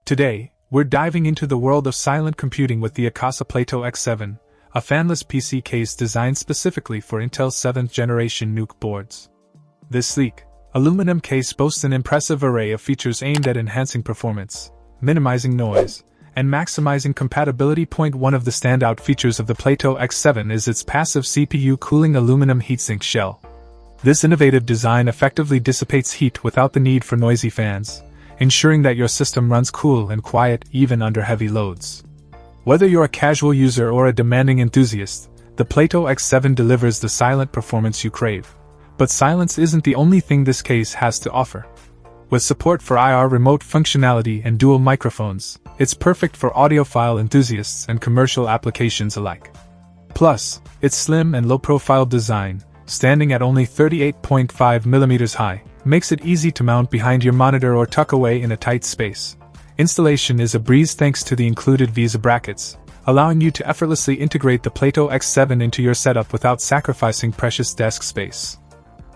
Today, we're diving into the world of silent computing with the Akasa Plato X7, a fanless PC case designed specifically for Intel's 7th generation NUC boards. This sleek, aluminum case boasts an impressive array of features aimed at enhancing performance, minimizing noise, and maximizing compatibility. One of the standout features of the Plato X7 is its passive CPU cooling aluminum heatsink shell. This innovative design effectively dissipates heat without the need for noisy fans, ensuring that your system runs cool and quiet even under heavy loads. Whether you're a casual user or a demanding enthusiast, the Plato X7 delivers the silent performance you crave. But silence isn't the only thing this case has to offer. With support for IR remote functionality and dual microphones, it's perfect for audiophile enthusiasts and commercial applications alike. Plus, its slim and low-profile design, standing at only 38.5 mm high, makes it easy to mount behind your monitor or tuck away in a tight space. Installation is a breeze thanks to the included VESA brackets, allowing you to effortlessly integrate the Plato X7 into your setup without sacrificing precious desk space.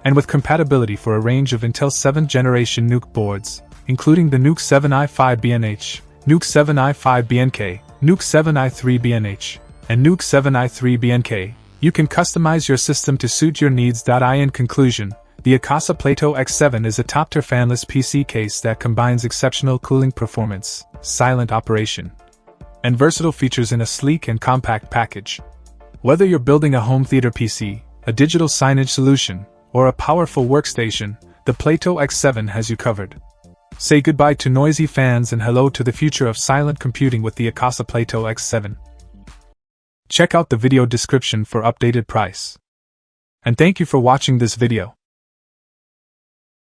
And with compatibility for a range of Intel 7th generation NUC boards, including the NUC 7i5BNH, NUC 7i5BNK, NUC 7i3BNH, and NUC 7i3BNK, you can customize your system to suit your needs. In conclusion, the Akasa Plato X7 is a top-tier fanless PC case that combines exceptional cooling performance, silent operation, and versatile features in a sleek and compact package. Whether you're building a home theater PC, a digital signage solution, or a powerful workstation, the Plato X7 has you covered. Say goodbye to noisy fans and hello to the future of silent computing with the Akasa Plato X7. Check out the video description for updated price. And thank you for watching this video.